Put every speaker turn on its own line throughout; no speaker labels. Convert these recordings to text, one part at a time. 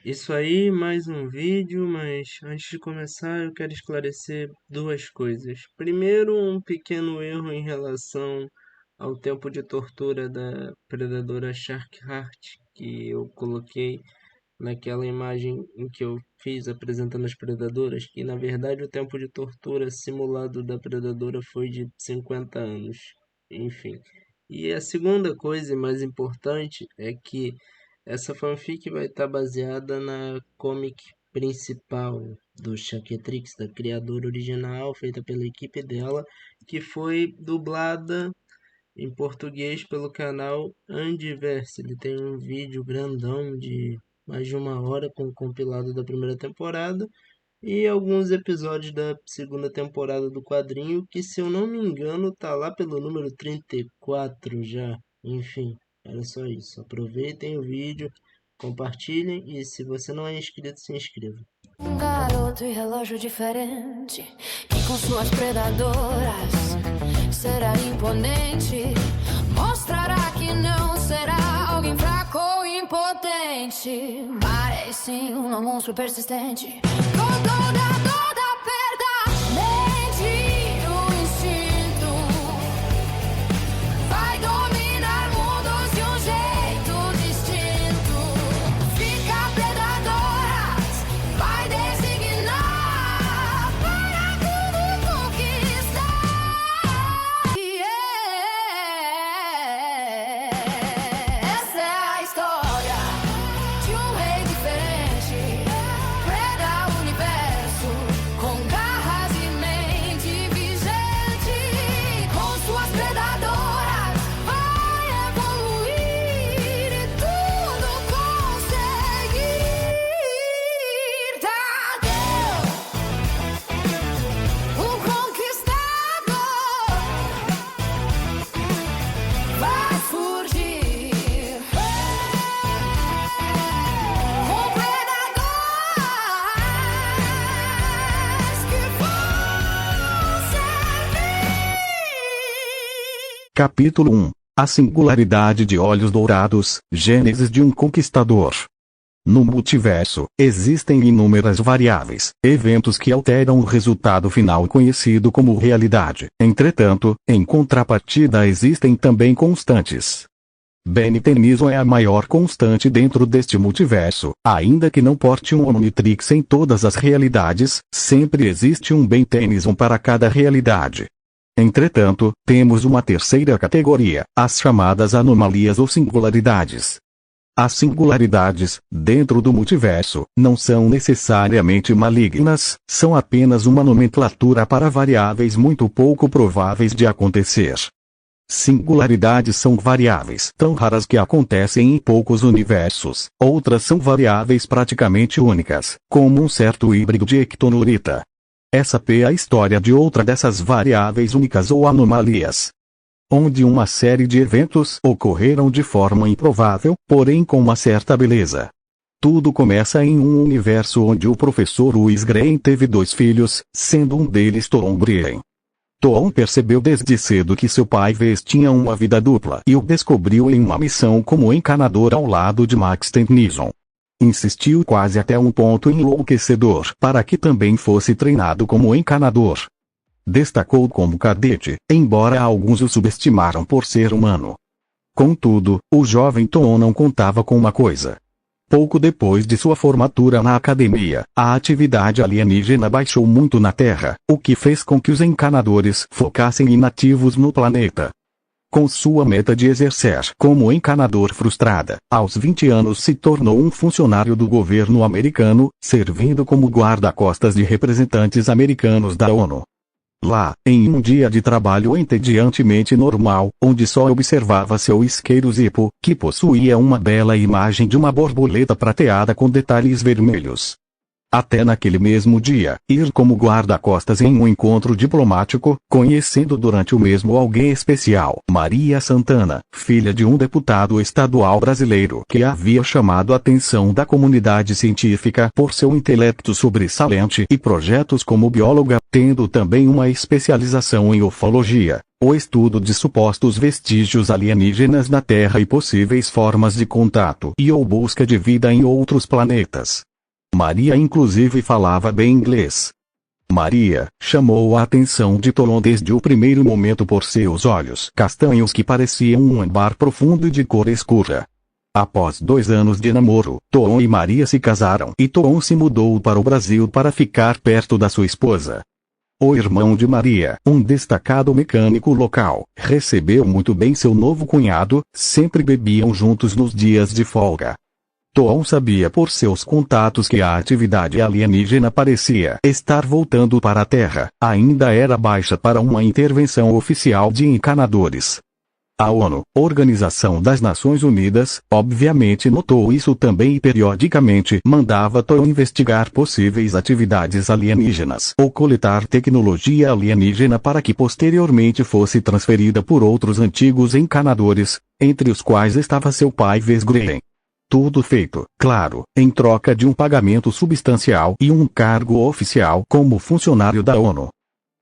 Isso aí, mais um vídeo, mas antes de começar eu quero esclarecer duas coisas. Primeiro, um pequeno erro em relação ao tempo de tortura da predadora Sharkheart, que eu coloquei naquela imagem em que eu fiz apresentando as predadoras, que na verdade o tempo de tortura simulado da predadora foi de 50 anos. Enfim. E a segunda coisa e mais importante é que essa fanfic vai estar baseada na comic principal do Chaketrix, da criadora original, feita pela equipe dela, que foi dublada em português pelo canal Andiverse. Ele tem um vídeo grandão de mais de 1 hora com o compilado da primeira temporada e alguns episódios da segunda temporada do quadrinho, que se eu não me engano tá lá pelo número 34 já. Enfim, era só isso. Aproveitem o vídeo, compartilhem e se você não é inscrito, se inscreva.
Um garoto e relógio diferente, que com suas predadoras será imponente. Mostrará que não será alguém fraco ou impotente, mas sim um monstro persistente. Com toda perda, mente, o instinto vai dominar mundos de um jeito distinto. Fica predadoras, vai designar para tudo conquistar. Essa é a história de um rei diferente. Preda o universo com garras e mente vigente. Com suas predadoras vai evoluir e tudo conseguir. Tadeu, um conquistador, vai surgir com predadores que vão servir.
Capítulo 1. A singularidade de olhos dourados, Gênesis de um conquistador. No multiverso, existem inúmeras variáveis, eventos que alteram o resultado final conhecido como realidade. Entretanto, em contrapartida existem também constantes. Ben Tennyson é a maior constante dentro deste multiverso, ainda que não porte um Omnitrix em todas as realidades, sempre existe um Ben Tennyson para cada realidade. Entretanto, temos uma terceira categoria, as chamadas anomalias ou singularidades. As singularidades, dentro do multiverso, não são necessariamente malignas, são apenas uma nomenclatura para variáveis muito pouco prováveis de acontecer. Singularidades são variáveis tão raras que acontecem em poucos universos, outras são variáveis praticamente únicas, como um certo híbrido de ectonurita. Essa é a história de outra dessas variáveis únicas ou anomalias, onde uma série de eventos ocorreram de forma improvável, porém com uma certa beleza. Tudo começa em um universo onde o professor Louis Green teve 2 filhos, sendo um deles Tom Green. Tom percebeu desde cedo que seu pai Wes tinha uma vida dupla e o descobriu em uma missão como encanador ao lado de Max Tennyson. Insistiu quase até um ponto enlouquecedor para que também fosse treinado como encanador. Destacou como cadete, embora alguns o subestimaram por ser humano. Contudo, o jovem Tom não contava com uma coisa. Pouco depois de sua formatura na academia, a atividade alienígena baixou muito na Terra, o que fez com que os encanadores focassem inativos no planeta. Com sua meta de exercer como encanador frustrada, aos 20 anos se tornou um funcionário do governo americano, servindo como guarda-costas de representantes americanos da ONU. Lá, em um dia de trabalho entediantemente normal, onde só observava seu isqueiro Zippo, que possuía uma bela imagem de uma borboleta prateada com detalhes vermelhos. até naquele mesmo dia, ir como guarda-costas em um encontro diplomático, conhecendo durante o mesmo alguém especial, Maria Santana, filha de um deputado estadual brasileiro que havia chamado a atenção da comunidade científica por seu intelecto sobressalente e projetos como bióloga, tendo também uma especialização em ufologia, o estudo de supostos vestígios alienígenas na Terra e possíveis formas de contato e ou busca de vida em outros planetas. Maria inclusive falava bem inglês. Maria chamou a atenção de Tom desde o primeiro momento por seus olhos castanhos que pareciam um âmbar profundo e de cor escura. Após 2 anos de namoro, Tom e Maria se casaram e Tom se mudou para o Brasil para ficar perto da sua esposa. O irmão de Maria, um destacado mecânico local, recebeu muito bem seu novo cunhado, sempre bebiam juntos nos dias de folga. Tom sabia por seus contatos que a atividade alienígena parecia estar voltando para a Terra, ainda era baixa para uma intervenção oficial de encanadores. A ONU, Organização das Nações Unidas, obviamente notou isso também e periodicamente mandava Tom investigar possíveis atividades alienígenas ou coletar tecnologia alienígena para que posteriormente fosse transferida por outros antigos encanadores, entre os quais estava seu pai Wes Green. Tudo feito, claro, em troca de um pagamento substancial e um cargo oficial como funcionário da ONU.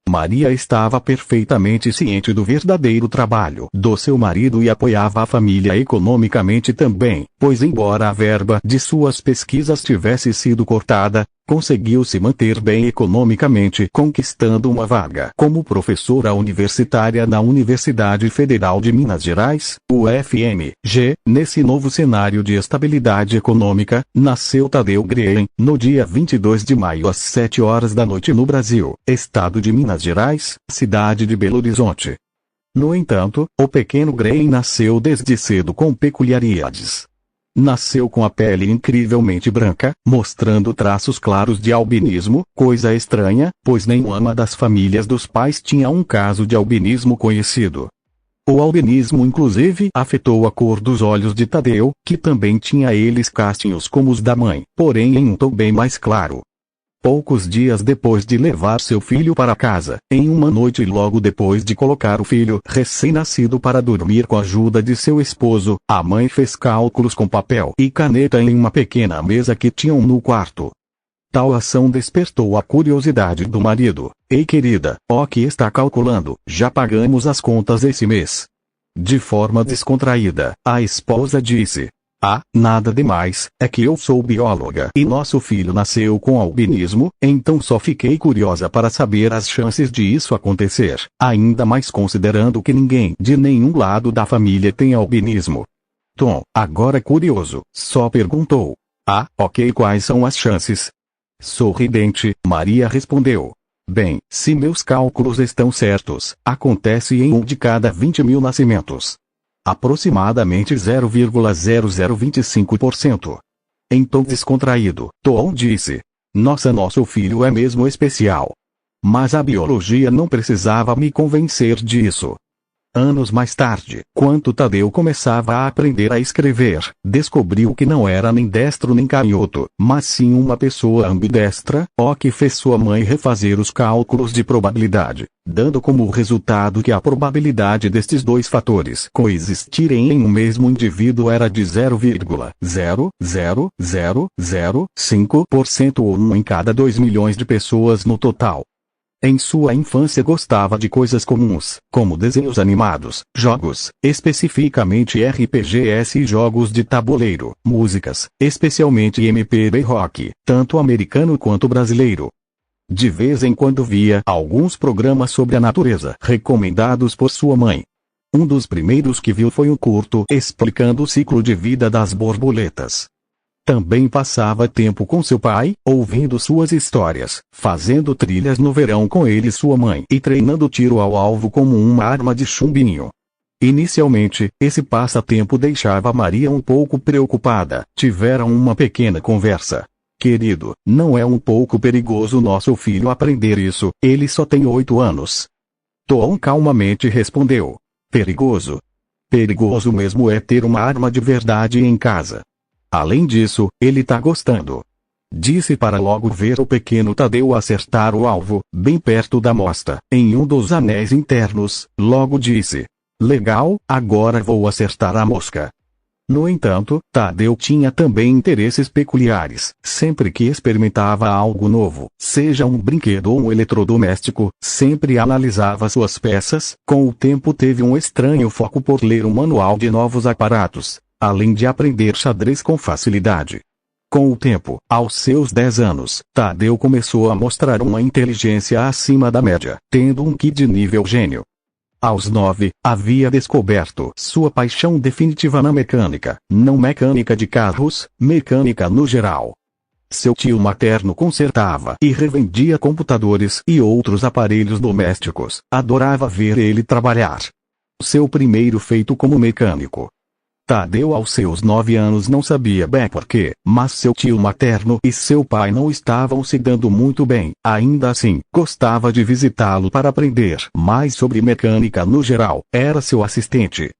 Maria estava perfeitamente ciente do verdadeiro trabalho do seu marido e apoiava a família economicamente também, pois embora a verba de suas pesquisas tivesse sido cortada, conseguiu se manter bem economicamente conquistando uma vaga como professora universitária na Universidade Federal de Minas Gerais, UFMG. Nesse novo cenário de estabilidade econômica, nasceu Tadeu Green, no dia 22 de maio às 7 horas da noite no Brasil, estado de Minas Gerais, cidade de Belo Horizonte. No entanto, o pequeno Green nasceu desde cedo com peculiaridades. Nasceu com a pele incrivelmente branca, mostrando traços claros de albinismo, coisa estranha, pois nenhuma das famílias dos pais tinha um caso de albinismo conhecido. O albinismo inclusive afetou a cor dos olhos de Tadeu, que também tinha eles castanhos como os da mãe, porém em um tom bem mais claro. Poucos dias depois de levar seu filho para casa, em uma noite e logo depois de colocar o filho recém-nascido para dormir com a ajuda de seu esposo, a mãe fez cálculos com papel e caneta em uma pequena mesa que tinham no quarto. Tal ação despertou a curiosidade do marido. Ei querida, o que está calculando? Já pagamos as contas esse mês. De forma descontraída, a esposa disse: nada demais, é que eu sou bióloga e nosso filho nasceu com albinismo, então só fiquei curiosa para saber as chances de isso acontecer, ainda mais considerando que ninguém de nenhum lado da família tem albinismo. Tom, agora curioso, só perguntou: ok, quais são as chances? Sorridente, Maria respondeu: bem, se meus cálculos estão certos, acontece em 1 de cada 20.000 nascimentos. Aproximadamente 0,0025%. Em tom descontraído, Tom disse: nossa, nosso filho é mesmo especial. Mas a biologia não precisava me convencer disso. Anos mais tarde, quando Tadeu começava a aprender a escrever, descobriu que não era nem destro nem canhoto, mas sim uma pessoa ambidestra, o que fez sua mãe refazer os cálculos de probabilidade, dando como resultado que a probabilidade destes dois fatores coexistirem em um mesmo indivíduo era de 0,00005% ou 1 em cada 2 milhões de pessoas no total. Em sua infância gostava de coisas comuns, como desenhos animados, jogos, especificamente RPGs e jogos de tabuleiro, músicas, especialmente MPB rock, tanto americano quanto brasileiro. De vez em quando via alguns programas sobre a natureza recomendados por sua mãe. Um dos primeiros que viu foi um curto explicando o ciclo de vida das borboletas. Também passava tempo com seu pai, ouvindo suas histórias, fazendo trilhas no verão com ele e sua mãe e treinando tiro ao alvo como uma arma de chumbinho. Inicialmente, esse passatempo deixava Maria um pouco preocupada. Tiveram uma pequena conversa. Querido, não é um pouco perigoso nosso filho aprender isso? Ele só tem 8 anos. Tom calmamente respondeu: perigoso? Perigoso mesmo é ter uma arma de verdade em casa. Além disso, ele tá gostando. disse para logo ver o pequeno Tadeu acertar o alvo, bem perto da mosta, em um dos anéis internos. Logo disse: legal, agora vou acertar a mosca. No entanto, Tadeu tinha também interesses peculiares. Sempre que experimentava algo novo, seja um brinquedo ou um eletrodoméstico, sempre analisava suas peças. Com o tempo teve um estranho foco por ler um manual de novos aparatos, além de aprender xadrez com facilidade. Com o tempo, aos seus 10 anos, Tadeu começou a mostrar uma inteligência acima da média, tendo um QI de nível gênio. Aos 9, havia descoberto sua paixão definitiva na mecânica, não mecânica de carros, mecânica no geral. Seu tio materno consertava e revendia computadores e outros aparelhos domésticos. Adorava ver ele trabalhar. Seu primeiro feito como mecânico. Tadeu aos seus 9 anos não sabia bem porquê, mas seu tio materno e seu pai não estavam se dando muito bem. Ainda assim, gostava de visitá-lo para aprender mais sobre mecânica no geral. Era seu assistente.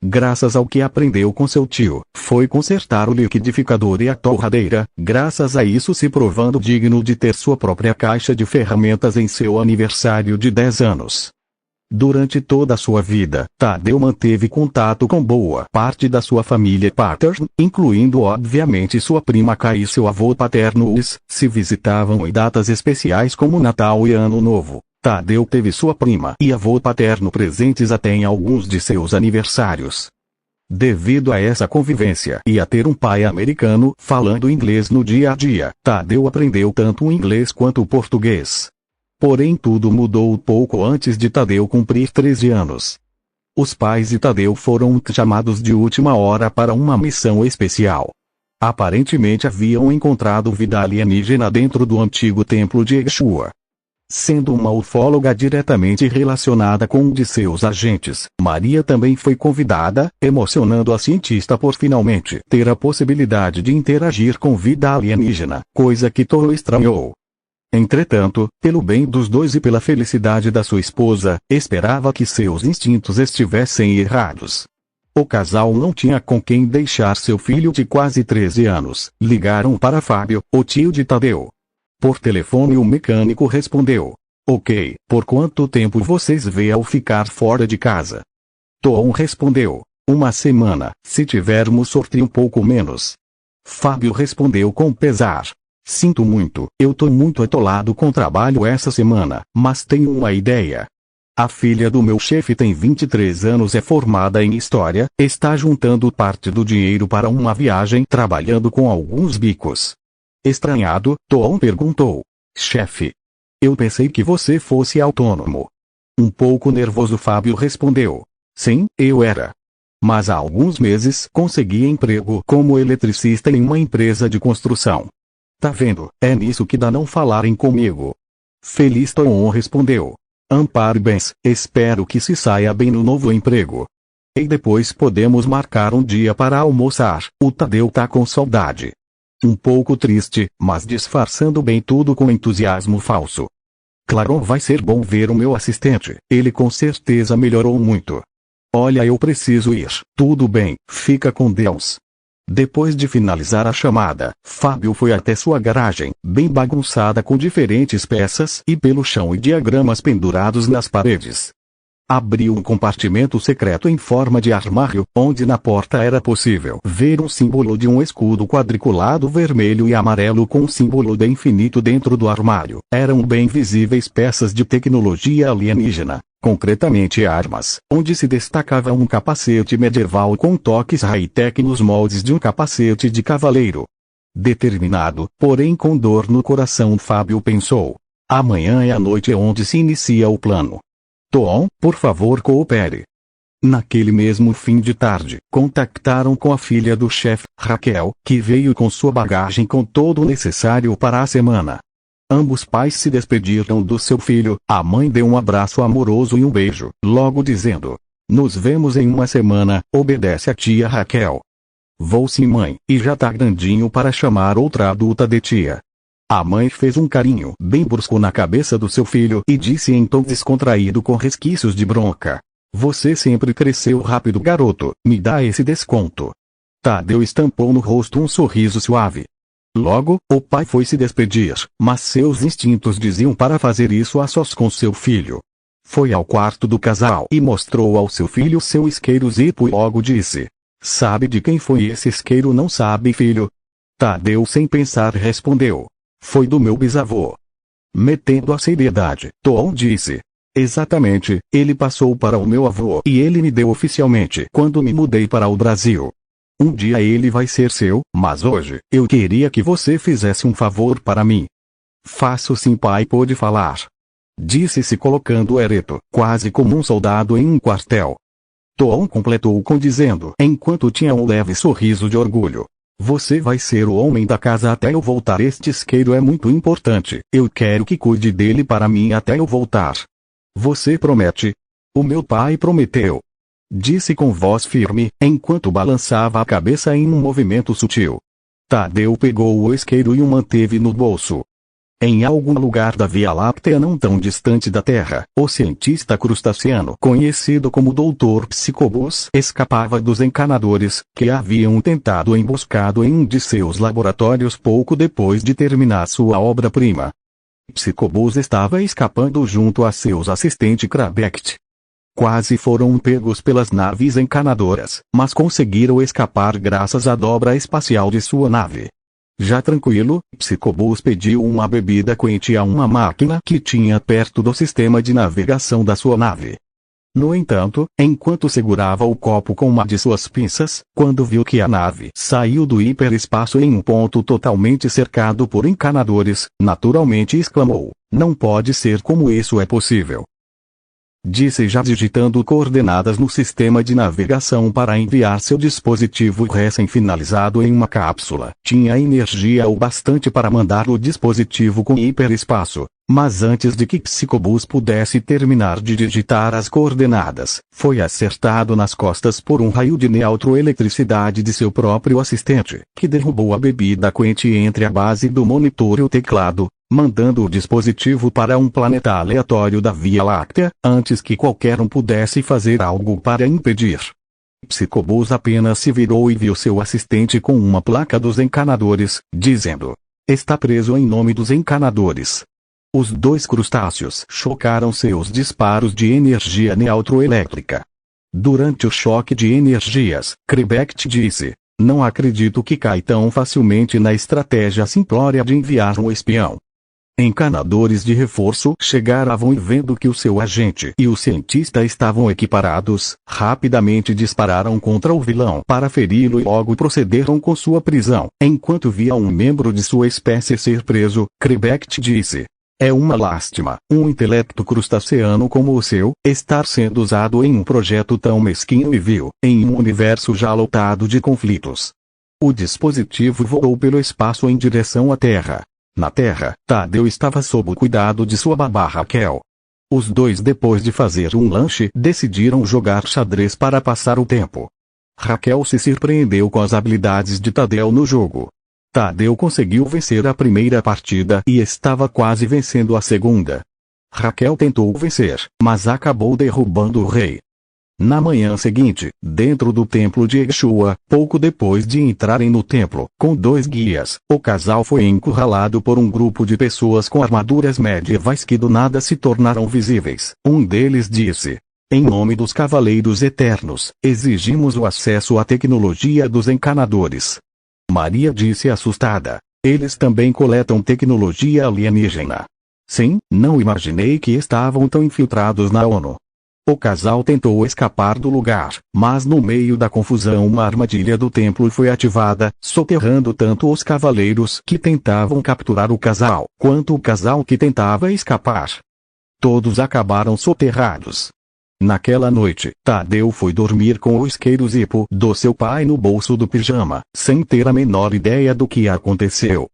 Graças ao que aprendeu com seu tio, foi consertar o liquidificador e a torradeira, graças a isso se provando digno de ter sua própria caixa de ferramentas em seu aniversário de 10 anos. Durante toda a sua vida, Tadeu manteve contato com boa parte da sua família paterna, incluindo obviamente sua prima Cá e seu avô paterno. Se visitavam em datas especiais como Natal e Ano Novo. Tadeu teve sua prima e avô paterno presentes até em alguns de seus aniversários. Devido a essa convivência e a ter um pai americano falando inglês no dia a dia, Tadeu aprendeu tanto o inglês quanto o português. Porém tudo mudou pouco antes de Tadeu cumprir 13 anos. Os pais de Tadeu foram chamados de última hora para uma missão especial. Aparentemente haviam encontrado vida alienígena dentro do antigo templo de Exua. Sendo uma ufóloga diretamente relacionada com um de seus agentes, Maria também foi convidada, emocionando a cientista por finalmente ter a possibilidade de interagir com vida alienígena, coisa que Toro estranhou. Entretanto, pelo bem dos dois e pela felicidade da sua esposa, esperava que seus instintos estivessem errados. O casal não tinha com quem deixar seu filho de quase 13 anos. Ligaram para Fábio, o tio de Tadeu. Por telefone o mecânico respondeu: ok, por quanto tempo vocês vê ao ficar fora de casa? Tom respondeu: uma semana, se tivermos sorte um pouco menos. Fábio respondeu com pesar: sinto muito, eu tô muito atolado com trabalho essa semana, mas tenho uma ideia. A filha do meu chefe tem 23 anos, é formada em História, está juntando parte do dinheiro para uma viagem trabalhando com alguns bicos. Estranhado, Tom perguntou: chefe, eu pensei que você fosse autônomo. Um pouco nervoso Fábio respondeu: sim, eu era. Mas há alguns meses consegui emprego como eletricista em uma empresa de construção. Tá vendo, é nisso que dá não falarem comigo. Feliz Tom respondeu: parabéns, espero que se saia bem no novo emprego. E depois podemos marcar um dia para almoçar, o Tadeu tá com saudade. Um pouco triste, mas disfarçando bem tudo com entusiasmo falso. Claro, vai ser bom ver o meu assistente, ele com certeza melhorou muito. Olha, eu preciso ir. Tudo bem, fica com Deus. Depois de finalizar a chamada, Fábio foi até sua garagem, bem bagunçada com diferentes peças e pelo chão e diagramas pendurados nas paredes. Abriu um compartimento secreto em forma de armário, onde na porta era possível ver um símbolo de um escudo quadriculado vermelho e amarelo com um símbolo de infinito dentro do armário. Eram bem visíveis peças de tecnologia alienígena, concretamente armas, onde se destacava um capacete medieval com toques high-tech nos moldes de um capacete de cavaleiro. Determinado, porém com dor no coração, Fábio pensou: amanhã é a noite onde se inicia o plano. Tom, por favor, coopere. Naquele mesmo fim de tarde, contactaram com a filha do chefe, Raquel, que veio com sua bagagem com todo o necessário para a semana. Ambos pais se despediram do seu filho, a mãe deu um abraço amoroso e um beijo, logo dizendo: nos vemos em uma semana, obedece a tia Raquel. Vou sim, mãe, e já tá grandinho para chamar outra adulta de tia. A mãe fez um carinho bem brusco na cabeça do seu filho e disse em tom descontraído com resquícios de bronca: você sempre cresceu rápido, garoto, me dá esse desconto. Tadeu estampou no rosto um sorriso suave. Logo, o pai foi se despedir, mas seus instintos diziam para fazer isso a sós com seu filho. Foi ao quarto do casal e mostrou ao seu filho seu isqueiro Zippo e logo disse: "Sabe de quem foi esse isqueiro? Não sabe, filho?" Tadeu sem pensar respondeu: "Foi do meu bisavô." Metendo a seriedade, Tom disse: "Exatamente, ele passou para o meu avô e ele me deu oficialmente quando me mudei para o Brasil. Um dia ele vai ser seu, mas hoje, eu queria que você fizesse um favor para mim." "Faço sim, pai." Pôde falar. Disse-se colocando ereto, quase como um soldado em um quartel. Tom completou com dizendo, enquanto tinha um leve sorriso de orgulho: "Você vai ser o homem da casa até eu voltar. Este isqueiro é muito importante. Eu quero que cuide dele para mim até eu voltar. Você promete?" "O meu pai prometeu." Disse com voz firme, enquanto balançava a cabeça em um movimento sutil. Tadeu pegou o isqueiro e o manteve no bolso. Em algum lugar da Via Láctea não tão distante da Terra, o cientista crustaceano conhecido como Dr. Psicobus escapava dos encanadores, que haviam tentado emboscado em um de seus laboratórios pouco depois de terminar sua obra-prima. Psicobus estava escapando junto a seus assistentes Krabecht. Quase foram pegos pelas naves encanadoras, mas conseguiram escapar graças à dobra espacial de sua nave. Já tranquilo, Psicobus pediu uma bebida quente a uma máquina que tinha perto do sistema de navegação da sua nave. No entanto, enquanto segurava o copo com uma de suas pinças, quando viu que a nave saiu do hiperespaço em um ponto totalmente cercado por encanadores, naturalmente exclamou: "Não pode ser, como isso é possível?" Disse já digitando coordenadas no sistema de navegação para enviar seu dispositivo recém-finalizado em uma cápsula. Tinha energia o bastante para mandar o dispositivo com hiperespaço, mas antes de que Psicobus pudesse terminar de digitar as coordenadas, foi acertado nas costas por um raio de neutroeletricidade de seu próprio assistente, que derrubou a bebida quente entre a base do monitor e o teclado, mandando o dispositivo para um planeta aleatório da Via Láctea, antes que qualquer um pudesse fazer algo para impedir. Psicobus apenas se virou e viu seu assistente com uma placa dos encanadores, dizendo: "Está preso em nome dos encanadores." Os dois crustáceos chocaram seus disparos de energia neutroelétrica. Durante o choque de energias, Krabecht disse: "Não acredito que cai tão facilmente na estratégia simplória de enviar um espião." Encanadores de reforço chegaram e vendo que o seu agente e o cientista estavam equiparados, rapidamente dispararam contra o vilão para feri-lo e logo procederam com sua prisão. Enquanto via um membro de sua espécie ser preso, Krabecht disse: "É uma lástima, um intelecto crustaceano como o seu, estar sendo usado em um projeto tão mesquinho e vil, em um universo já lotado de conflitos." O dispositivo voou pelo espaço em direção à Terra. Na Terra, Tadeu estava sob o cuidado de sua babá Raquel. Os dois, depois de fazer um lanche, decidiram jogar xadrez para passar o tempo. Raquel se surpreendeu com as habilidades de Tadeu no jogo. Tadeu conseguiu vencer a primeira partida e estava quase vencendo a segunda. Raquel tentou vencer, mas acabou derrubando o rei. Na manhã seguinte, dentro do templo de Exua, pouco depois de entrarem no templo, com dois guias, o casal foi encurralado por um grupo de pessoas com armaduras medievais que do nada se tornaram visíveis. Um deles disse: "Em nome dos Cavaleiros Eternos, exigimos o acesso à tecnologia dos encanadores." Maria disse assustada: "Eles também coletam tecnologia alienígena?" "Sim, não imaginei que estavam tão infiltrados na ONU." O casal tentou escapar do lugar, mas no meio da confusão uma armadilha do templo foi ativada, soterrando tanto os cavaleiros que tentavam capturar o casal, quanto o casal que tentava escapar. Todos acabaram soterrados. Naquela noite, Tadeu foi dormir com o isqueiro Zippo do seu pai no bolso do pijama, sem ter a menor ideia do que aconteceu.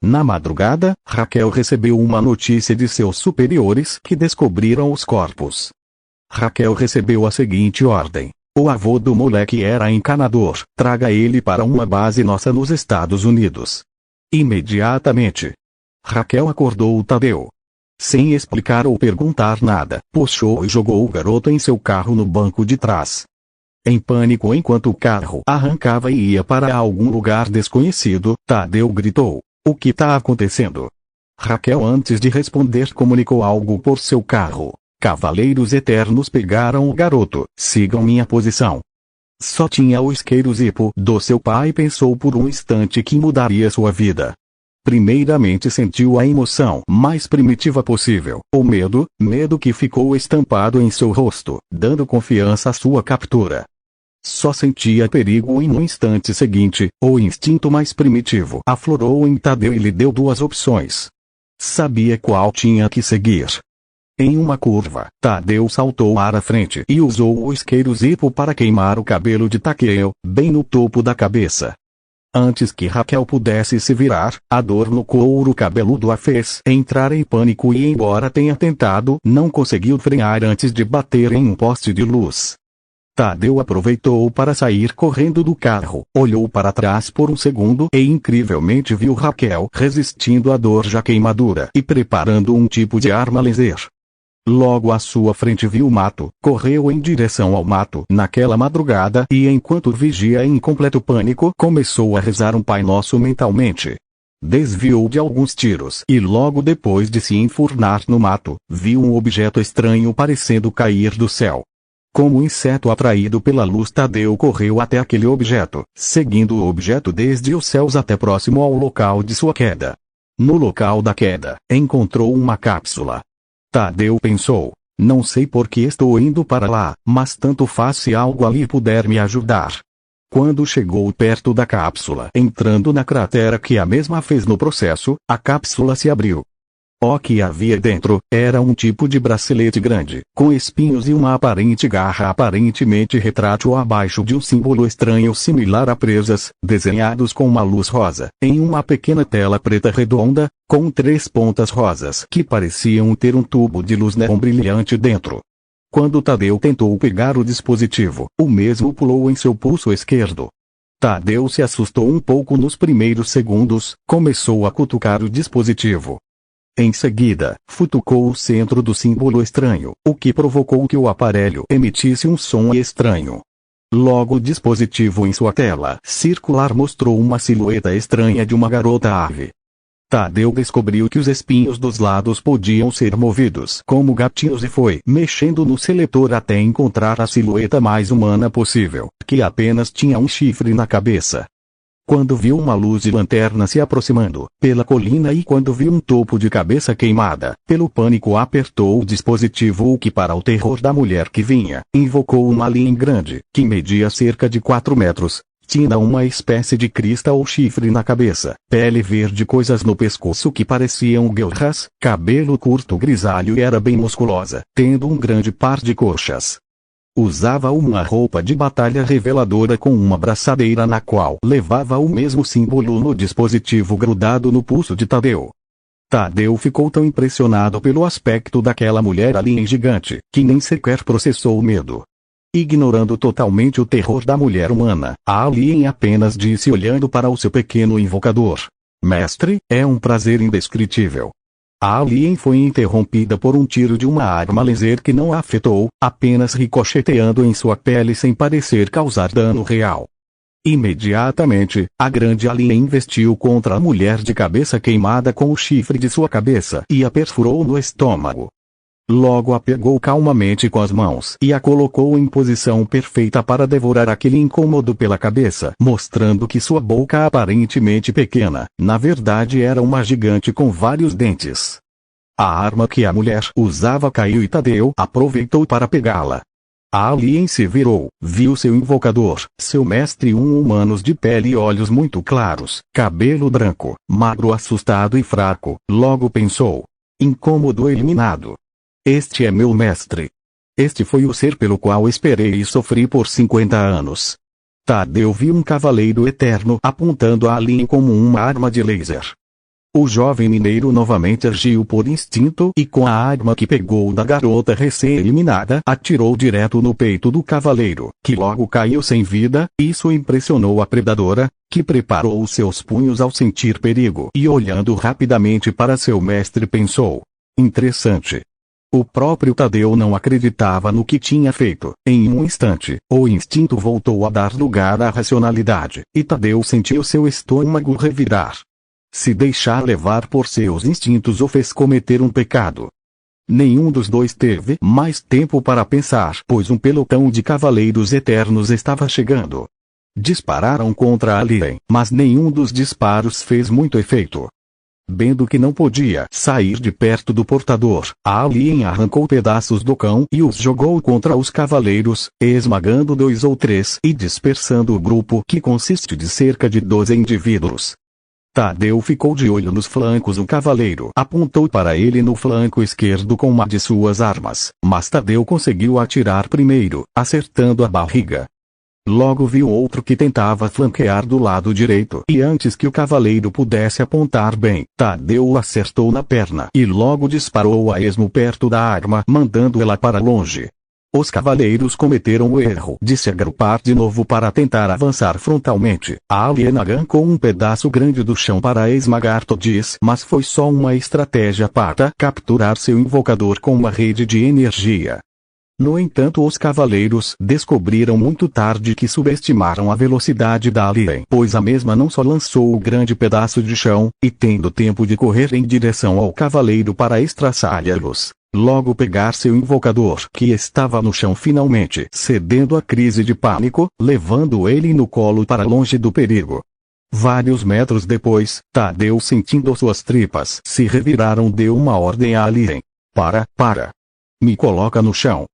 Na madrugada, Raquel recebeu uma notícia de seus superiores que descobriram os corpos. Raquel recebeu a seguinte ordem: "O avô do moleque era encanador, traga ele para uma base nossa nos Estados Unidos." Imediatamente, Raquel acordou o Tadeu. Sem explicar ou perguntar nada, puxou e jogou o garoto em seu carro no banco de trás. Em pânico enquanto o carro arrancava e ia para algum lugar desconhecido, Tadeu gritou: O que tá acontecendo? Raquel, antes de responder, comunicou algo por seu carro. Cavaleiros Eternos pegaram o garoto. Sigam minha posição. Só tinha o isqueiro Zippo do seu pai. Pensou por um instante que mudaria sua vida. Primeiramente sentiu a emoção mais primitiva possível, o medo que ficou estampado em seu rosto, dando confiança à sua captura. Só sentia perigo e no instante seguinte, o instinto mais primitivo aflorou em Tadeu e lhe deu duas opções. Sabia qual tinha que seguir. Em uma curva, Tadeu saltou para a frente e usou o isqueiro Zippo para queimar o cabelo de Takeo, bem no topo da cabeça. Antes que Raquel pudesse se virar, a dor no couro cabeludo a fez entrar em pânico e, embora tenha tentado, não conseguiu frear antes de bater em um poste de luz. Tadeu aproveitou para sair correndo do carro, olhou para trás por um segundo e incrivelmente viu Raquel resistindo à dor já queimadura e preparando um tipo de arma laser. Logo à sua frente viu o mato, correu em direção ao mato naquela madrugada e, enquanto vigia em completo pânico, começou a rezar um Pai Nosso mentalmente. Desviou de alguns tiros e logo depois de se enfurnar no mato, viu um objeto estranho parecendo cair do céu. Como um inseto atraído pela luz, Tadeu correu até aquele objeto, seguindo o objeto desde os céus até próximo ao local de sua queda. No local da queda, encontrou uma cápsula. Tadeu pensou: não sei por que estou indo para lá, mas tanto faz se algo ali puder me ajudar. Quando chegou perto da cápsula, entrando na cratera que a mesma fez no processo, a cápsula se abriu. O que havia dentro era um tipo de bracelete grande, com espinhos e uma aparente garra aparentemente retrátil abaixo de um símbolo estranho similar a presas, desenhados com uma luz rosa, em uma pequena tela preta redonda, com 3 pontas rosas que pareciam ter um tubo de luz neon brilhante dentro. Quando Tadeu tentou pegar o dispositivo, o mesmo pulou em seu pulso esquerdo. Tadeu se assustou um pouco nos primeiros segundos, começou a cutucar o dispositivo. Em seguida, futucou o centro do símbolo estranho, o que provocou que o aparelho emitisse um som estranho. Logo o dispositivo em sua tela circular mostrou uma silhueta estranha de uma garota ave. Tadeu descobriu que os espinhos dos lados podiam ser movidos como gatinhos e foi mexendo no seletor até encontrar a silhueta mais humana possível, que apenas tinha um chifre na cabeça. Quando viu uma luz de lanterna se aproximando pela colina e quando viu um topo de cabeça queimada, pelo pânico apertou o dispositivo, o que, para o terror da mulher que vinha, invocou uma alien grande, que media cerca de 4 metros, tinha uma espécie de crista ou chifre na cabeça, pele verde, coisas no pescoço que pareciam guelras, cabelo curto grisalho e era bem musculosa, tendo um grande par de coxas. Usava uma roupa de batalha reveladora com uma braçadeira na qual levava o mesmo símbolo no dispositivo grudado no pulso de Tadeu. Tadeu ficou tão impressionado pelo aspecto daquela mulher alien gigante, que nem sequer processou o medo. Ignorando totalmente o terror da mulher humana, a alien apenas disse olhando para o seu pequeno invocador: "Mestre, é um prazer indescritível." A alien foi interrompida por um tiro de uma arma laser que não a afetou, apenas ricocheteando em sua pele sem parecer causar dano real. Imediatamente, a grande alien investiu contra a mulher de cabeça queimada com o chifre de sua cabeça e a perfurou no estômago. Logo a pegou calmamente com as mãos e a colocou em posição perfeita para devorar aquele incômodo pela cabeça, mostrando que sua boca aparentemente pequena, na verdade era uma gigante com vários dentes. A arma que a mulher usava caiu e Tadeu aproveitou para pegá-la. A alien se virou, viu seu invocador, seu mestre, um humano de pele e olhos muito claros, cabelo branco, magro, assustado e fraco, logo pensou: incômodo eliminado. Este é meu mestre. Este foi o ser pelo qual esperei e sofri por 50 anos. Tadeu viu um cavaleiro eterno apontando a alien como uma arma de laser. O jovem mineiro novamente agiu por instinto e com a arma que pegou da garota recém-eliminada, atirou direto no peito do cavaleiro, que logo caiu sem vida. Isso impressionou a predadora, que preparou os seus punhos ao sentir perigo e, olhando rapidamente para seu mestre, pensou: interessante. O próprio Tadeu não acreditava no que tinha feito. Em um instante, o instinto voltou a dar lugar à racionalidade, e Tadeu sentiu seu estômago revirar. Se deixar levar por seus instintos o fez cometer um pecado. Nenhum dos dois teve mais tempo para pensar, pois um pelotão de cavaleiros eternos estava chegando. Dispararam contra Alien, mas nenhum dos disparos fez muito efeito. Vendo que não podia sair de perto do portador, a Alien arrancou pedaços do cão e os jogou contra os cavaleiros, esmagando 2 ou 3 e dispersando o grupo, que consiste de cerca de 12 indivíduos. Tadeu ficou de olho nos flancos. Um cavaleiro apontou para ele no flanco esquerdo com uma de suas armas, mas Tadeu conseguiu atirar primeiro, acertando a barriga. Logo viu outro que tentava flanquear do lado direito, e antes que o cavaleiro pudesse apontar bem, Tadeu o acertou na perna e logo disparou a esmo perto da arma, mandando-ela para longe. Os cavaleiros cometeram o erro de se agrupar de novo para tentar avançar frontalmente. A Alien arrancou um pedaço grande do chão para esmagar Todis, mas foi só uma estratégia para capturar seu invocador com uma rede de energia. No entanto, os cavaleiros descobriram muito tarde que subestimaram a velocidade da Alien, pois a mesma não só lançou o grande pedaço de chão, e tendo tempo de correr em direção ao cavaleiro para estraçalhá-los, logo pegar seu invocador, que estava no chão, finalmente cedendo à crise de pânico, levando ele no colo para longe do perigo. Vários metros depois, Tadeu, sentindo suas tripas se reviraram, deu uma ordem à Alien. Para. Me coloca no chão.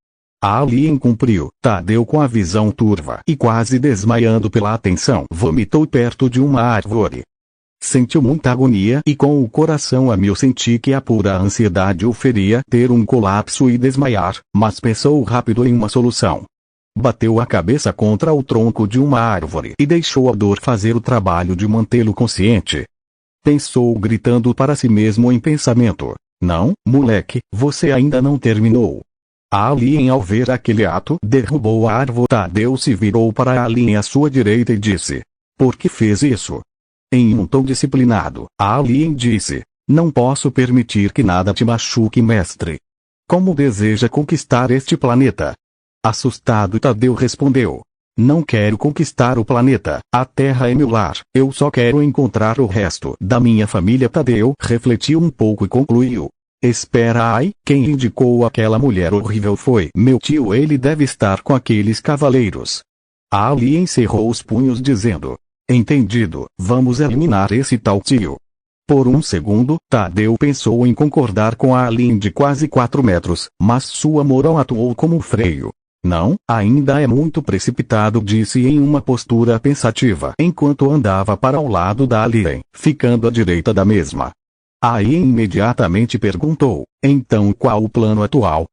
A Alien cumpriu. Tadeu, com a visão turva e quase desmaiando pela atenção, vomitou perto de uma árvore. Sentiu muita agonia e com o coração a mil senti que a pura ansiedade o faria ter um colapso e desmaiar, mas pensou rápido em uma solução. Bateu a cabeça contra o tronco de uma árvore e deixou a dor fazer o trabalho de mantê-lo consciente. Pensou gritando para si mesmo em pensamento: não, moleque, você ainda não terminou. A Alien, ao ver aquele ato, derrubou a árvore. Tadeu se virou para a Alien à sua direita e disse: por que fez isso? Em um tom disciplinado, a Alien disse: não posso permitir que nada te machuque, mestre. Como deseja conquistar este planeta? Assustado, Tadeu respondeu: não quero conquistar o planeta, a Terra é meu lar, eu só quero encontrar o resto da minha família. Tadeu refletiu um pouco e concluiu: espera aí, quem indicou aquela mulher horrível foi meu tio, ele deve estar com aqueles cavaleiros. A Alien cerrou os punhos dizendo: entendido, vamos eliminar esse tal tio. Por um segundo, Tadeu pensou em concordar com a Alien de quase 4 metros, mas sua moral atuou como freio. Não, ainda é muito precipitado, disse em uma postura pensativa, enquanto andava para o lado da Alien, ficando à direita da mesma. A Alien imediatamente perguntou: então qual o plano atual?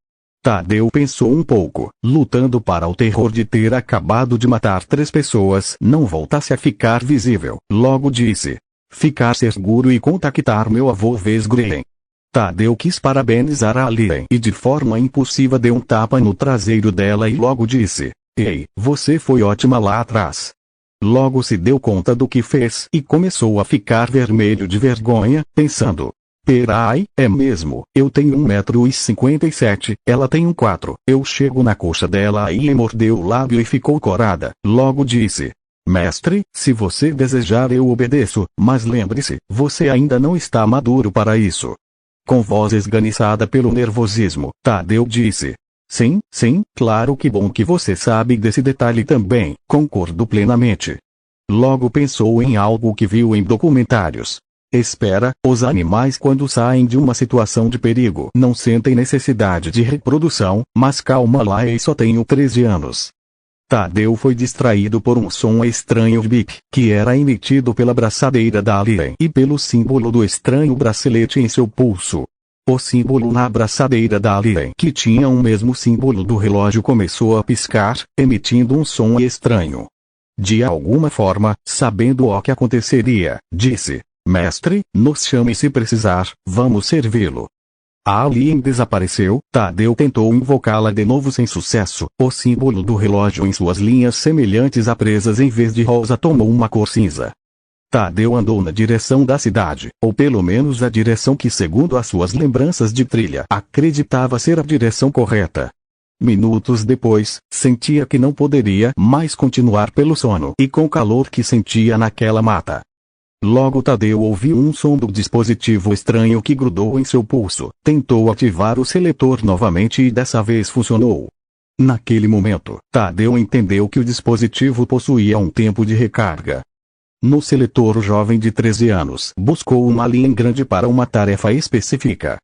Tadeu pensou um pouco, lutando para o terror de ter acabado de matar 3 pessoas não voltasse a ficar visível. Logo disse: ficar seguro e contactar meu avô Vesgreen. Tadeu quis parabenizar a Alien e de forma impulsiva deu um tapa no traseiro dela e logo disse: ei, você foi ótima lá atrás. Logo se deu conta do que fez e começou a ficar vermelho de vergonha, pensando: perai, é mesmo, eu tenho 1,57 m, ela tem 1,4 m, eu chego na coxa dela. Aí mordeu o lábio e ficou corada. Logo disse: mestre, se você desejar eu obedeço, mas lembre-se, você ainda não está maduro para isso. Com voz esganiçada pelo nervosismo, Tadeu disse: sim, claro, que bom que você sabe desse detalhe também, concordo plenamente. Logo pensou em algo que viu em documentários. Espera, os animais quando saem de uma situação de perigo não sentem necessidade de reprodução, mas calma lá, eu só tenho 13 anos. Tadeu foi distraído por um som estranho de bip, que era emitido pela braçadeira da Alien e pelo símbolo do estranho bracelete em seu pulso. O símbolo na braçadeira da Alien, que tinha o mesmo símbolo do relógio, começou a piscar, emitindo um som estranho. De alguma forma, sabendo o que aconteceria, disse: mestre, nos chame se precisar, vamos servi-lo. A Alien desapareceu. Tadeu tentou invocá-la de novo sem sucesso. O símbolo do relógio em suas linhas semelhantes a presas em vez de rosa tomou uma cor cinza. Tadeu andou na direção da cidade, ou pelo menos a direção que, segundo as suas lembranças de trilha, acreditava ser a direção correta. Minutos depois, sentia que não poderia mais continuar pelo sono e com o calor que sentia naquela mata. Logo Tadeu ouviu um som do dispositivo estranho que grudou em seu pulso. Tentou ativar o seletor novamente e dessa vez funcionou. Naquele momento, Tadeu entendeu que o dispositivo possuía um tempo de recarga. No seletor, o jovem de 13 anos buscou uma alien grande para uma tarefa específica.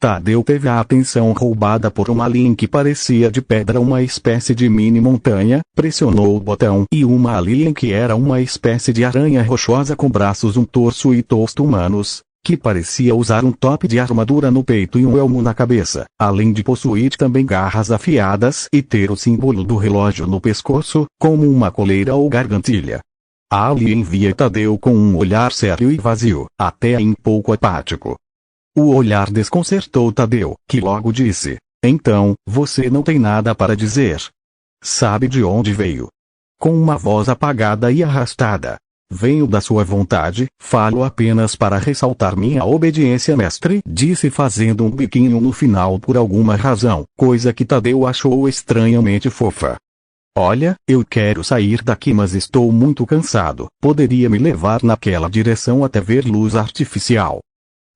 Tadeu teve a atenção roubada por uma alien que parecia de pedra, uma espécie de mini montanha, pressionou o botão e uma alien que era uma espécie de aranha rochosa com braços, um torso e tosto humanos, que parecia usar um top de armadura no peito e um elmo na cabeça, além de possuir também garras afiadas e ter o símbolo do relógio no pescoço, como uma coleira ou gargantilha. A alien via Tadeu com um olhar sério e vazio, até um pouco apático. O olhar desconcertou Tadeu, que logo disse: "Então, você não tem nada para dizer? Sabe de onde veio?" Com uma voz apagada e arrastada: "Venho da sua vontade, falo apenas para ressaltar minha obediência, mestre", disse fazendo um biquinho no final por alguma razão, coisa que Tadeu achou estranhamente fofa. "Olha, eu quero sair daqui, mas estou muito cansado. Poderia me levar naquela direção até ver luz artificial?"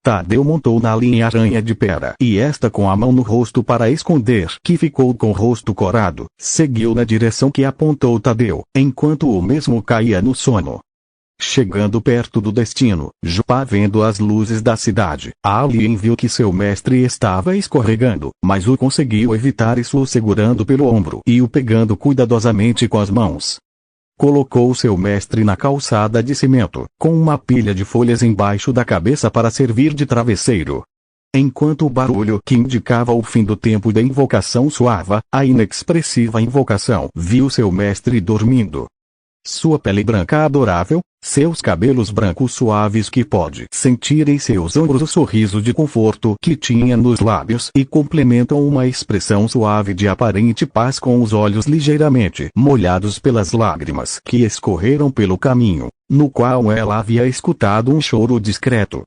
Tadeu montou na linha aranha de pera e esta, com a mão no rosto para esconder que ficou com o rosto corado, seguiu na direção que apontou Tadeu, enquanto o mesmo caía no sono. Chegando perto do destino, já vendo as luzes da cidade, a alien viu que seu mestre estava escorregando, mas o conseguiu evitar isso, o segurando pelo ombro e o pegando cuidadosamente com as mãos. Colocou seu mestre na calçada de cimento, com uma pilha de folhas embaixo da cabeça para servir de travesseiro. Enquanto o barulho que indicava o fim do tempo da invocação soava, a inexpressiva invocação viu seu mestre dormindo. Sua pele branca adorável, seus cabelos brancos suaves que pode sentir em seus ombros, o sorriso de conforto que tinha nos lábios e complementam uma expressão suave de aparente paz, com os olhos ligeiramente molhados pelas lágrimas que escorreram pelo caminho, no qual ela havia escutado um choro discreto.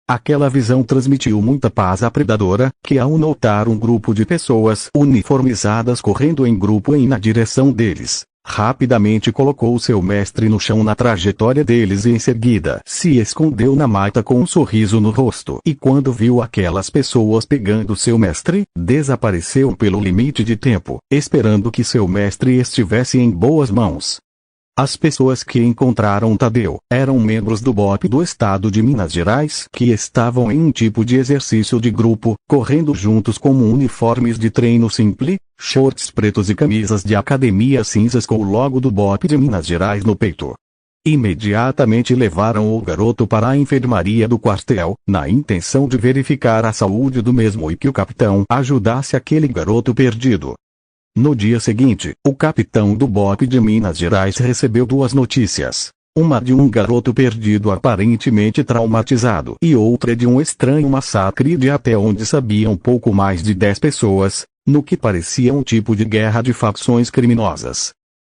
Aquela visão transmitiu muita paz à predadora, que ao notar um grupo de pessoas uniformizadas correndo em grupo na direção deles, rapidamente colocou seu mestre no chão na trajetória deles e em seguida se escondeu na mata com um sorriso no rosto, e quando viu aquelas pessoas pegando seu mestre, desapareceu pelo limite de tempo, esperando que seu mestre estivesse em boas mãos. As pessoas que encontraram Tadeu eram membros do BOP do estado de Minas Gerais, que estavam em um tipo de exercício de grupo, correndo juntos com uniformes de treino simples, shorts pretos e camisas de academia cinzas com o logo do BOP de Minas Gerais no peito. Imediatamente levaram o garoto para a enfermaria do quartel, na intenção de verificar a saúde do mesmo e que o capitão ajudasse aquele garoto perdido. No dia seguinte, o capitão do BOP de Minas Gerais recebeu duas notícias. Uma de um garoto perdido aparentemente traumatizado e outra de um estranho massacre de até onde sabiam pouco mais de 10 pessoas, no que parecia um tipo de guerra de facções criminosas.